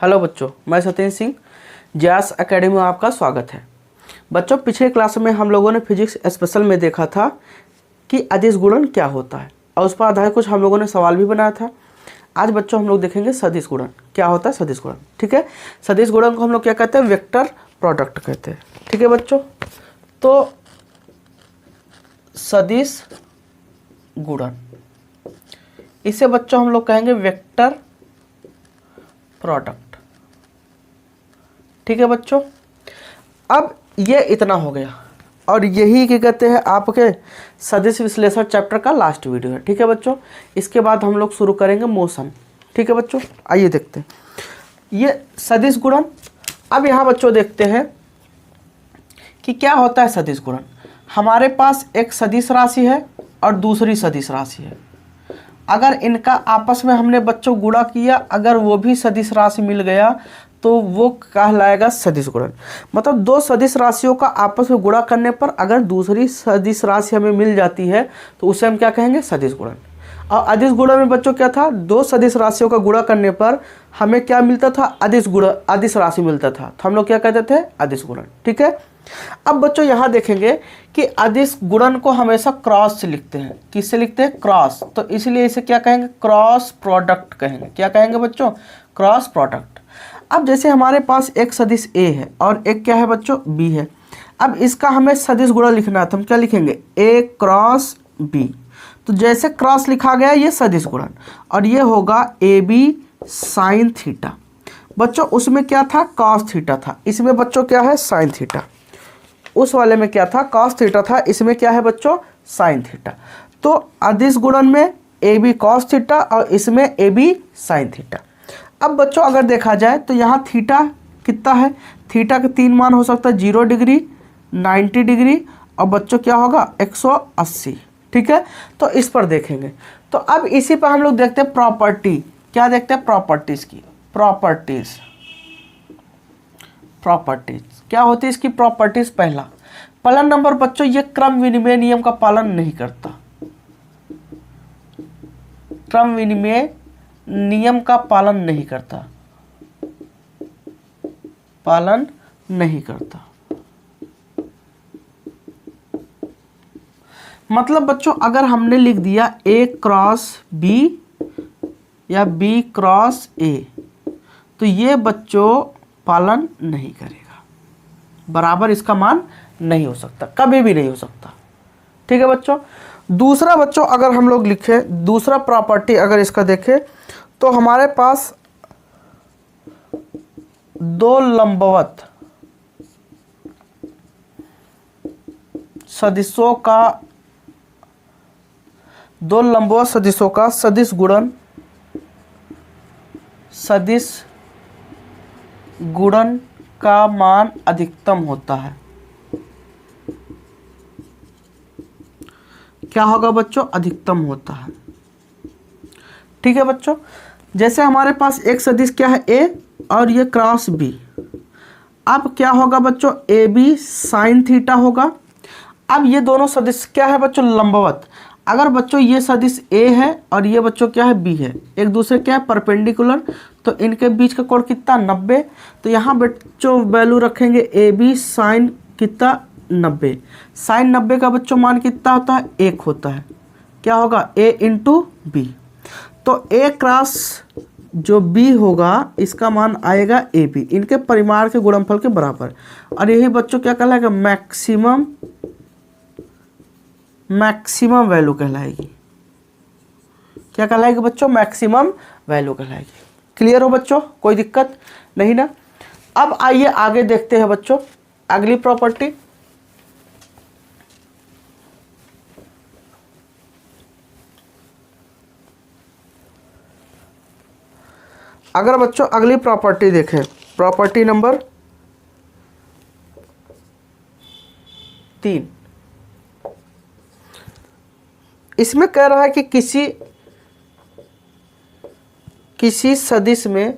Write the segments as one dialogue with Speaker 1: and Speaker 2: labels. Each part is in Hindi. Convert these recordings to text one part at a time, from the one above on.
Speaker 1: हेलो बच्चों, मैं सत्येंद्र सिंह ज्यास एकेडमी में आपका स्वागत है। बच्चों, पिछले क्लास में हम लोगों ने फिजिक्स स्पेशल में देखा था कि अदिश गुणन क्या होता है और उस पर आधारित कुछ हम लोगों ने सवाल भी बनाया था। आज बच्चों हम लोग देखेंगे सदिश गुणन क्या होता है। सदिश गुणन, ठीक है। सदिश गुणन को हम लोग क्या कहते हैं? वेक्टर प्रोडक्ट कहते हैं, ठीक है बच्चों। तो सदिश गुणन, इसे बच्चों हम लोग कहेंगे वेक्टर प्रोडक्ट, ठीक है बच्चों। अब ये इतना हो गया और यही क्या कहते हैं आपके सदिश विश्लेषण चैप्टर का लास्ट वीडियो है, ठीक है बच्चों। इसके बाद हम लोग शुरू करेंगे मोशन, ठीक है बच्चों। आइए देखते हैं ये सदिश गुणन। अब यहाँ बच्चों देखते हैं कि क्या होता है सदिश गुणन। हमारे पास एक सदिश राशि है और दूसरी सदिश राशि है। अगर इनका आपस में हमने बच्चों गुणा किया, अगर वो भी सदिश राशि मिल गया तो वो कहलाएगा सदिश गुणन। मतलब दो सदिश राशियों का आपस में गुणा करने पर अगर दूसरी सदिश राशि हमें मिल जाती है तो उसे हम क्या कहेंगे? सदिश गुणन। और अदिश गुणन में बच्चों क्या था? दो सदिश राशियों का गुणा करने पर हमें क्या मिलता था? अदिश राशि मिलता था, तो हम लोग क्या कहते थे? अदिश गुणन, ठीक है। अब बच्चों यहाँ देखेंगे कि अदिश गुणन को हमेशा क्रॉस से लिखते हैं। किससे लिखते हैं? क्रॉस। तो इसलिए इसे क्या कहेंगे? क्रॉस प्रोडक्ट कहेंगे। क्या कहेंगे बच्चों? Cross product. अब जैसे हमारे पास एक सदिश ए है और एक क्या है बच्चों? बी है। अब इसका हमें सदिश गुणन लिखना है तो हम क्या लिखेंगे? ए क्रॉस बी। तो जैसे क्रॉस लिखा गया ये सदिश गुणन और ये होगा ए बी साइन थीटा। बच्चों उसमें क्या था? कॉस थीटा था। इसमें बच्चों क्या है? Sine theta. उस वाले में क्या था? कॉस थीटा था। इसमें क्या है बच्चों? Sine theta. तो अदिश गुणन में ए बी कॉस थीटा और इसमें ए बी साइन थीटा। अब बच्चों अगर देखा जाए तो यहाँ थीटा कितना है? थीटा के तीन मान हो सकता है, 0 डिग्री, 90 डिग्री और बच्चों क्या होगा? 180, ठीक है। तो इस पर देखेंगे। तो अब इसी पर हम लोग देखते हैं प्रॉपर्टी। क्या देखते हैं? प्रॉपर्टीज की। प्रॉपर्टीज क्या होती है इसकी प्रॉपर्टीज? पहला नंबर बच्चों ये क्रम विनिमय नियम का पालन नहीं करता। क्रम विनिमय नियम का पालन नहीं करता, मतलब बच्चों अगर हमने लिख दिया ए क्रॉस बी या बी क्रॉस ए तो ये बच्चों पालन नहीं करेगा, बराबर इसका मान नहीं हो सकता, कभी भी नहीं हो सकता, ठीक है बच्चों। दूसरा बच्चों अगर हम लोग लिखें, दूसरा प्रॉपर्टी अगर इसका देखें तो हमारे पास दो लंबवत सदिशों का सदिश गुणन का मान अधिकतम होता है। क्या होगा बच्चों? अधिकतम होता है, ठीक है बच्चों। जैसे हमारे पास एक सदिश क्या है? ए और ये क्रॉस बी। अब क्या होगा बच्चों? ए बी साइन थीटा होगा। अब ये दोनों सदिश क्या है बच्चों? लंबवत। अगर बच्चों ये सदिश ए है और ये बच्चों क्या है? बी है, एक दूसरे क्या है? परपेंडिकुलर। तो इनके बीच का कोण कितना? 90। तो यहाँ बच्चों वैल्यू रखेंगे ए बी साइन कितना? 90। साइन 90 का बच्चों मान कितना होता है? 1 होता है। क्या होगा? ए इंटू बी। तो ए क्रॉस जो बी होगा इसका मान आएगा ए बी, इनके परिमाण के गुणनफल के बराबर। और यही बच्चों क्या कहलाएगा? मैक्सिमम वैल्यू कहलाएगी। क्या कहलाएगी बच्चों? मैक्सिमम वैल्यू कहलाएगी। क्लियर हो बच्चों? कोई दिक्कत नहीं ना। अब आइए आगे देखते हैं बच्चों अगली प्रॉपर्टी। अगर बच्चों अगली प्रॉपर्टी देखें, प्रॉपर्टी नंबर 3, इसमें कह रहा है कि किसी सदिश में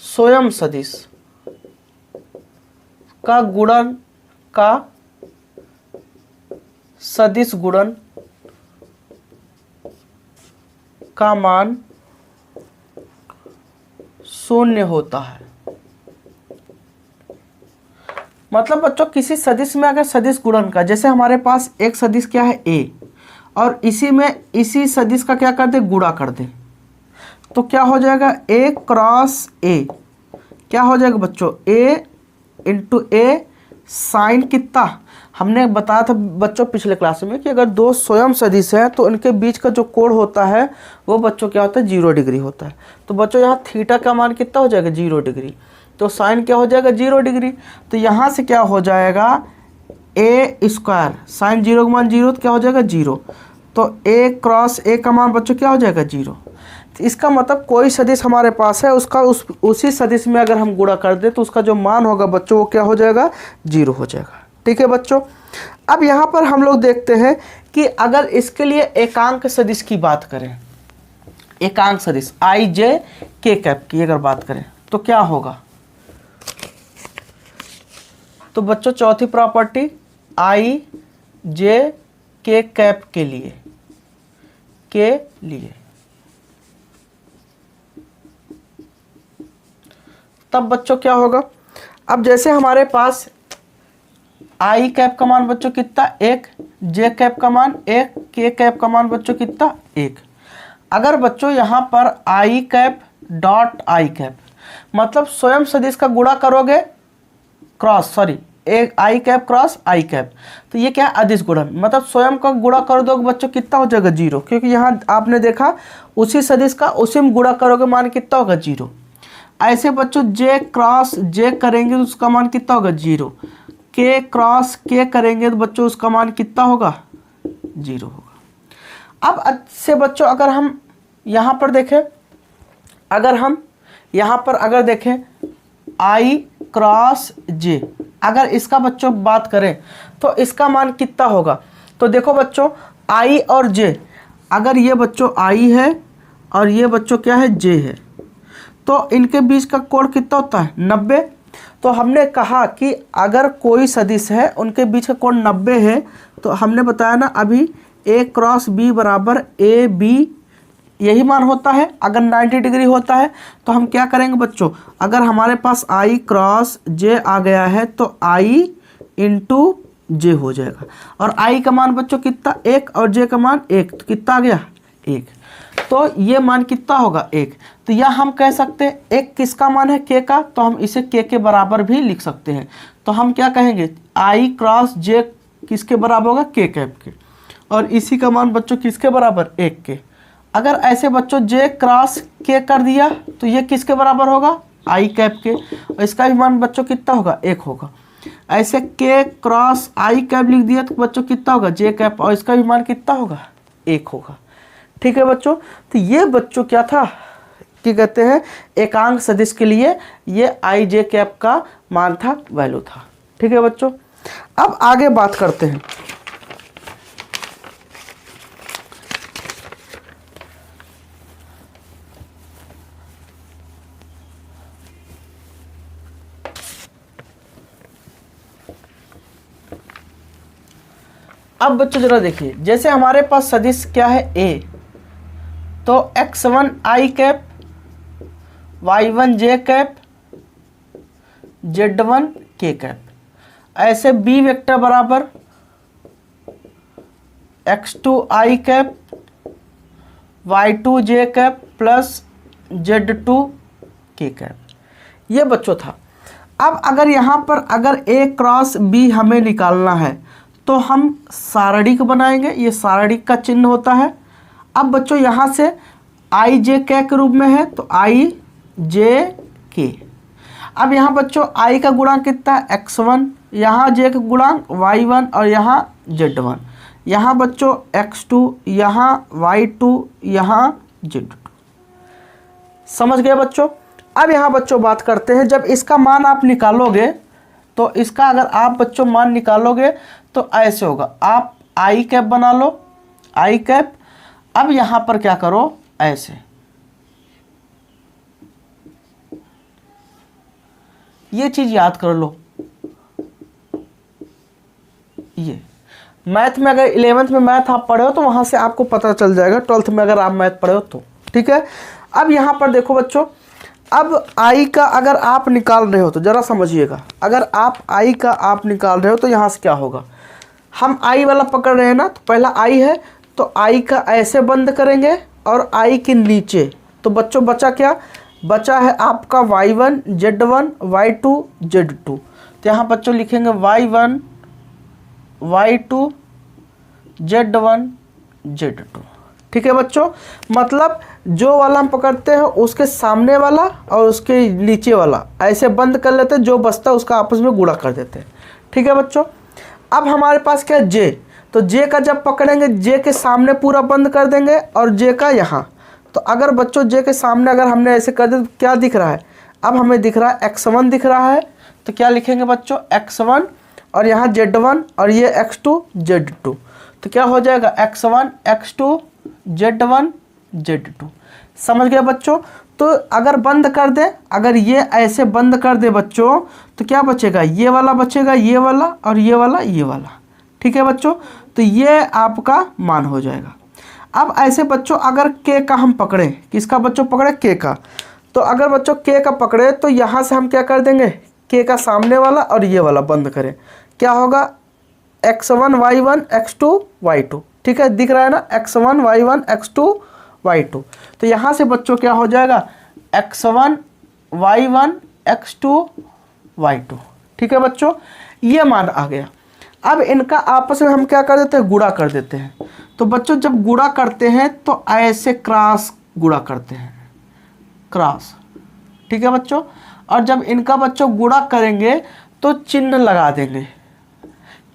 Speaker 1: स्वयं सदिश का गुणन का सदिश गुणन का मान शून्य होता है। मतलब बच्चों किसी सदिश में अगर सदिश गुणन का, जैसे हमारे पास एक सदिश क्या है a, और इसी में इसी सदिश का क्या कर दे, गुणा कर दे, तो क्या हो जाएगा a क्रॉस a, क्या हो जाएगा बच्चों a इंटू a साइन कितना, हमने बताया था बच्चों पिछले क्लास में कि अगर दो स्वयं सदिश हैं तो उनके बीच का जो कोण होता है वो बच्चों क्या होता है, 0 डिग्री होता है। तो बच्चों यहाँ थीटा का मान कितना हो जाएगा, 0 डिग्री, तो साइन क्या हो जाएगा, 0 डिग्री। तो यहाँ से क्या हो जाएगा a स्क्वायर, साइन 0 का मान 0, तो क्या हो जाएगा 0, तो a क्रॉस a का मान बच्चों क्या हो जाएगा 0। तो इसका मतलब कोई सदिश हमारे पास है, उसका उसी सदिश में अगर हम गुणा कर दे तो उसका जो मान होगा बच्चों वो क्या हो जाएगा, 0 हो जाएगा। ठीक है बच्चों, अब यहाँ पर हम लोग देखते हैं कि अगर इसके लिए एकांक सदिश की बात करें, एकांक सदिश आई जे के कैप की अगर बात करें तो क्या होगा। तो बच्चों चौथी प्रॉपर्टी आई जे के कैप के लिए तब बच्चों क्या होगा। अब जैसे हमारे पास आई कैप का मान बच्चों कितना 1, जे कैप का मान 1, के कैप का मान बच्चों कितना 1। अगर बच्चों यहाँ पर आई कैप डॉट आई कैप मतलब स्वयं सदिश का गुणा करोगे क्रॉस, सॉरी एक आई कैप क्रॉस आई कैप, तो ये क्या है अदिश गुणन, मतलब स्वयं का गुणा कर दोगे बच्चों कितना हो जाएगा 0, क्योंकि यहाँ आपने देखा उसी सदिश का उसी में गुणा करोगे मान कितना होगा 0। ऐसे बच्चों जे क्रॉस जे करेंगे तो उसका मान कितना होगा 0, के क्रॉस के करेंगे तो बच्चों उसका मान कितना होगा 0 होगा। अब से बच्चों अगर हम यहाँ पर देखें, अगर हम यहाँ पर अगर देखें आई क्रॉस जे, अगर इसका बच्चों बात करें तो इसका मान कितना होगा। तो देखो बच्चों आई और जे, अगर ये बच्चों आई है और ये बच्चों क्या है जे है, तो इनके बीच का कोण कितना होता है 90। तो हमने कहा कि अगर कोई सदिश है उनके बीच का कोण 90 है, तो हमने बताया ना अभी a क्रॉस b बराबर ए बी, यही मान होता है। अगर 90 डिग्री होता है तो हम क्या करेंगे बच्चों, अगर हमारे पास i क्रॉस j आ गया है तो i इंटू जे हो जाएगा, और i का मान बच्चों कितना 1 और j का मान 1, तो कितना आ गया 1, तो ये मान कितना होगा 1। तो यह हम कह सकते हैं एक किसका मान है k का, तो हम इसे k के बराबर भी लिख सकते हैं। तो हम क्या कहेंगे i क्रॉस j किसके बराबर होगा k कैप के, और इसी का मान बच्चों किसके बराबर 1 के। अगर ऐसे बच्चों j क्रॉस k कर दिया तो ये किसके बराबर होगा i कैप के, और इसका भी मान बच्चों कितना होगा 1 होगा। ऐसे k क्रॉस i कैप लिख दिया तो बच्चों कितना होगा j कैप, और इसका भी मान कितना होगा 1 होगा। ठीक है बच्चों, तो ये बच्चों क्या था कि कहते हैं एकांक सदिश के लिए ये आई जे कैप का मान था, वैल्यू था। ठीक है बच्चों, अब आगे बात करते हैं। अब बच्चों जरा देखिए, जैसे हमारे पास सदिश क्या है a, तो x1 i cap, y1 j cap, z1 k cap. ऐसे b वेक्टर बराबर x2 i cap, y2 j cap plus z2 k cap, ये बच्चों था। अब अगर यहाँ पर अगर a क्रॉस b हमें निकालना है तो हम सारणिक बनाएंगे, ये सारणिक का चिन्ह होता है। अब बच्चों यहाँ से आई जे के रूप में है तो आई जे के। अब यहाँ बच्चों आई का गुणांक कितना है x1, यहाँ जे का गुणांक y1 और यहाँ z1, यहाँ बच्चों x2, यहाँ y2, यहाँ z2। समझ गए बच्चों। अब यहाँ बच्चों बात करते हैं, जब इसका मान आप निकालोगे तो इसका अगर आप बच्चों मान निकालोगे तो ऐसे होगा, आप आई कैप बना लो, आई कैप। अब यहाँ पर क्या करो ऐसे, ये चीज़ याद कर लो। ये मैथ में अगर 11th में मैथ आप पढ़े हो तो वहाँ से आपको पता चल जाएगा, 12th में अगर आप मैथ पढ़े हो तो ठीक है। अब यहाँ पर देखो बच्चों, अब आई का अगर आप निकाल रहे हो तो ज़रा समझिएगा, अगर आप आई का आप निकाल रहे हो तो यहाँ से क्या होगा, हम आई वाला पकड़ रहे हैं ना, तो पहला आई है तो आई का ऐसे बंद करेंगे और आई के नीचे, तो बच्चों बचा क्या, बचा है आपका y1 z1 y2 z2। तो यहाँ बच्चों लिखेंगे y1 y2 z1 z2। ठीक है बच्चों, मतलब जो वाला हम पकड़ते हैं उसके सामने वाला और उसके नीचे वाला ऐसे बंद कर लेते हैं, जो बचता है उसका आपस में गुणा कर देते हैं। ठीक है बच्चों, अब हमारे पास क्या है जे, तो जे का जब पकड़ेंगे जे के सामने पूरा बंद कर देंगे और जे का यहाँ, तो अगर बच्चों जे के सामने अगर हमने ऐसे कर दिया तो क्या दिख रहा है, अब हमें दिख रहा है x1 दिख रहा है, तो क्या लिखेंगे बच्चों x1 और यहाँ z1 और ये x2 z2, तो क्या हो जाएगा x1 x2 z1 z2। समझ गए बच्चों। तो अगर बंद कर दे, अगर ये ऐसे बंद कर दे बच्चों, तो क्या बचेगा, ये वाला बचेगा, ये वाला और ये वाला, ये वाला। ठीक है बच्चों, तो ये आपका मान हो जाएगा। अब ऐसे बच्चों अगर के का हम पकड़े, किसका बच्चों पकड़े, के का, तो अगर बच्चों के का पकड़े तो यहाँ से हम क्या कर देंगे, के का सामने वाला और ये वाला बंद करें, क्या होगा x1 y1 x2 y2। ठीक है, दिख रहा है ना, x1 y1 x2 y2। तो यहाँ से बच्चों क्या हो जाएगा x1 y1 x2 y2। ठीक है बच्चों, ये मान आ गया। अब इनका आपस में हम क्या कर देते हैं, गुणा कर देते हैं। तो बच्चों जब गुणा करते हैं तो ऐसे क्रॉस गुणा करते हैं, क्रॉस। ठीक है बच्चों, और जब इनका बच्चों गुणा करेंगे तो चिन्ह लगा देंगे,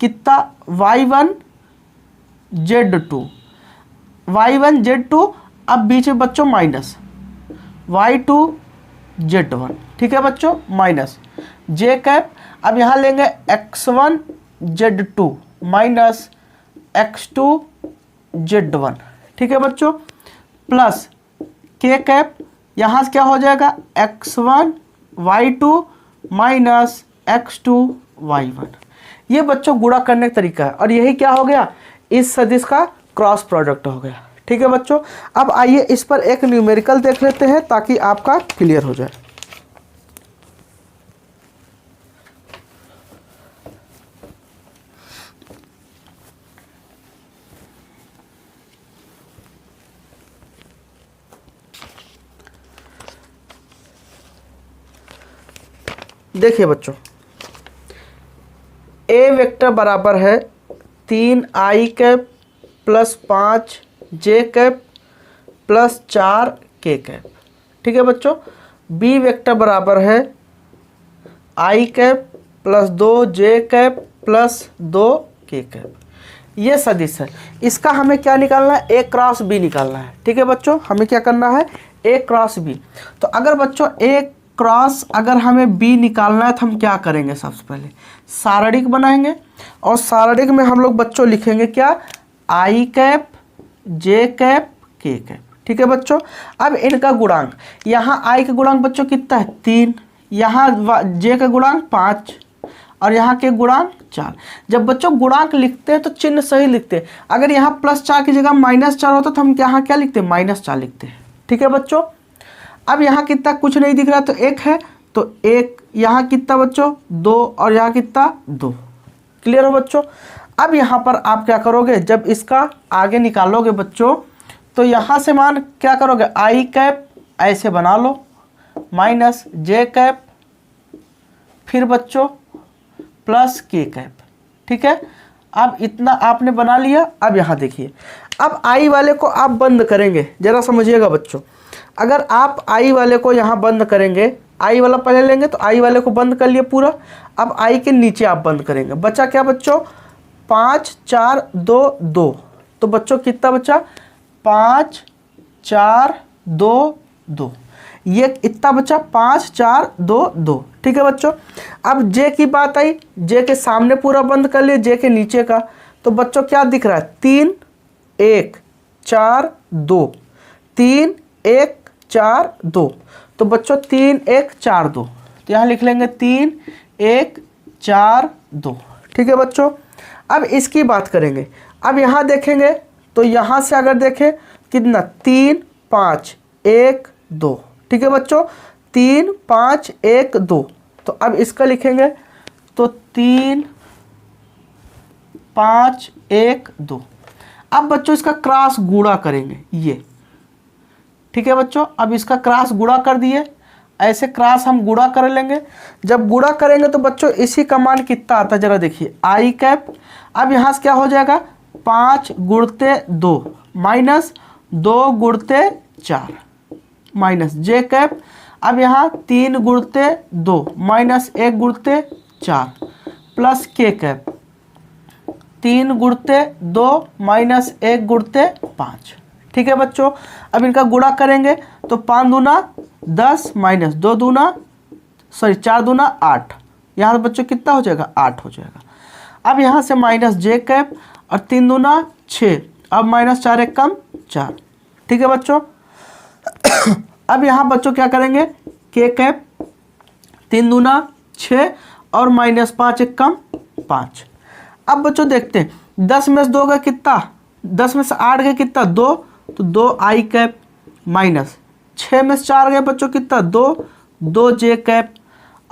Speaker 1: कितना y1 z2 y1 z2, अब बीच में बच्चों माइनस y2 z1। ठीक है बच्चों, माइनस जे कैप, अब यहाँ लेंगे x1 z2 minus x2 z1। ठीक है बच्चों, प्लस के कैप, यहाँ से क्या हो जाएगा x1 y2 minus x2 y1। ये बच्चों गुणा करने का तरीका है, और यही क्या हो गया, इस सदिश का क्रॉस प्रोडक्ट हो गया। ठीक है बच्चों, अब आइए इस पर एक न्यूमेरिकल देख लेते हैं ताकि आपका क्लियर हो जाए। देखिए बच्चों, ए वेक्टर बराबर है 3i कैप प्लस 5 जे कैप प्लस 4 के कैप। ठीक है बच्चों, बी वेक्टर बराबर है i cap plus 2 J cap plus 2 के कैप। ये सदिश है, इसका हमें क्या निकालना है, ए क्रॉस बी निकालना है। ठीक है बच्चों, हमें क्या करना है, ए क्रॉस बी। तो अगर बच्चों ए क्रॉस अगर हमें बी निकालना है तो हम क्या करेंगे, सबसे पहले सारणिक बनाएंगे, और सारणिक में हम लोग बच्चों लिखेंगे क्या, आई कैप जे कैप के कैप। ठीक है बच्चों, अब इनका गुणांक, यहाँ आई का गुणांक बच्चों कितना है 3, यहाँ जे का गुणांक 5 और यहाँ के गुणांक 4। जब बच्चों गुणांक लिखते हैं तो चिन्ह सही लिखते हैं, अगर यहाँ +4 की जगह -4 होता तो हम यहाँ क्या लिखते हैं, -4 लिखते हैं। ठीक है बच्चों, अब यहाँ कितना कुछ नहीं दिख रहा तो 1 है, तो 1, यहाँ कितना बच्चों 2 और यहाँ कितना 2। क्लियर हो बच्चों। अब यहाँ पर आप क्या करोगे, जब इसका आगे निकालोगे बच्चों, तो यहाँ से मान क्या करोगे, आई कैप ऐसे बना लो माइनस जे कैप, फिर बच्चों प्लस के कैप। ठीक है, अब इतना आपने बना लिया। अब यहाँ देखिए, अब आई वाले को आप बंद करेंगे, जरा समझिएगा बच्चों। अगर आप आई वाले को यहाँ बंद करेंगे, आई वाला पहले लेंगे तो आई वाले को बंद कर लिए पूरा, अब आई के नीचे आप बंद करेंगे, बचा क्या बच्चों 5 4 2 2। तो बच्चों कितना बचा 5 4 2 2, ये इतना बचा 5 4 2 2। ठीक है बच्चों, अब जे की बात आई, जे के सामने पूरा बंद कर लिए, जे के नीचे का, तो बच्चों क्या दिख रहा है 3 1 4 2, 3 1 4 2। तो बच्चों 3 1 4 2, तो यहाँ लिख लेंगे 3 1 4 2। ठीक है बच्चों, अब इसकी बात करेंगे। अब यहाँ देखेंगे तो यहाँ से अगर देखें कितना 3 5, 1 2। ठीक है बच्चों, 3 5 1 2। तो अब इसका लिखेंगे तो 3 5 1 2। अब बच्चों इसका क्रॉस गुणा करेंगे ये। ठीक है बच्चों, अब इसका क्रॉस गुणा कर दिए, ऐसे क्रॉस हम गुणा कर लेंगे। जब गुणा करेंगे तो बच्चों इसी का मान कितना आता है जरा देखिए, आई कैप। अब यहाँ से क्या हो जाएगा, 5 गुणते 2 माइनस 2 गुणते 4 माइनस जे कैप। अब यहाँ 3 गुणते 2 माइनस 1 गुणते 4 प्लस के कैप, 3 गुणते 2 माइनस 1 गुणते 5। ठीक है बच्चों, अब इनका गुणा करेंगे तो 5 दूना 10 माइनस 4 दूना 8। यहाँ से बच्चों कितना हो जाएगा, 8 हो जाएगा। अब यहाँ से माइनस जे कैप और 3 दूना 6, अब माइनस 4 एक कम 4। ठीक है बच्चों, अब यहाँ बच्चों क्या करेंगे, के कैप 3 दूना 6 और माइनस 5 एक कम 5। अब बच्चों देखते हैं 10 में से 2 का कितना, 10 में से 8 गए कितना 2, तो 2 आई कैप माइनस 6 में से 4 गए बच्चों कितना 2 जे कैप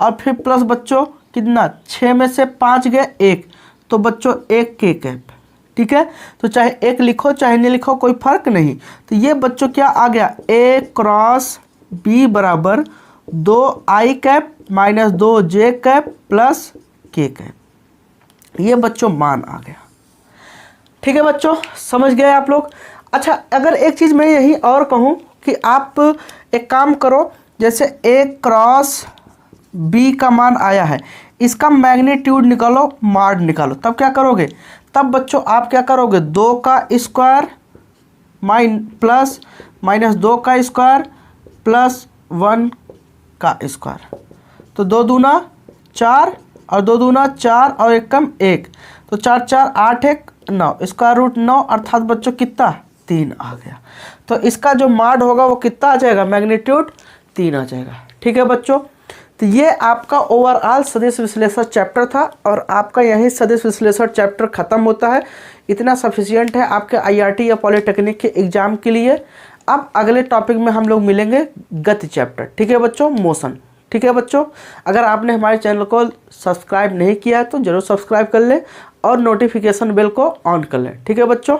Speaker 1: और फिर प्लस बच्चों कितना 6 में से 5 गए 1, तो बच्चों 1 के कैप। ठीक है, तो चाहे 1 लिखो चाहे नहीं लिखो कोई फर्क नहीं। तो ये बच्चों क्या आ गया, ए क्रॉस बी बराबर 2 आई कैप माइनस 2 जे कैप प्लस के कैप। ये बच्चों मान आ गया। ठीक है बच्चों, समझ गए आप लोग। अच्छा, अगर एक चीज़ मैं यही और कहूँ कि आप एक काम करो, जैसे ए क्रॉस बी का मान आया है, इसका मैग्नीट्यूड निकालो, माड निकालो। तब क्या करोगे, तब बच्चों आप क्या करोगे, 2 का स्क्वायर प्लस माइनस 2 का स्क्वायर प्लस 1 का स्क्वायर। तो 2 दूना 4 और 2 दूना 4 और 1 कम 1, तो 4 4 8 1 9, स्क्वायर रूट 9 अर्थात बच्चों कितना 3 आ गया। तो इसका जो माड होगा वो कितना आ जाएगा, मैग्नीट्यूड 3 आ जाएगा। ठीक है बच्चों, तो ये आपका ओवरऑल सदिश विश्लेषण चैप्टर था और आपका यही सदिश विश्लेषण चैप्टर खत्म होता है। इतना सफिशिएंट है आपके आईआरटी या पॉलिटेक्निक के एग्जाम के लिए। अब अगले टॉपिक में हम लोग मिलेंगे गति चैप्टर। ठीक है बच्चों, मोशन। ठीक है बच्चों, अगर आपने हमारे चैनल को सब्सक्राइब नहीं किया है तो जरूर सब्सक्राइब कर लें और नोटिफिकेशन बेल को ऑन कर लें। ठीक है बच्चों।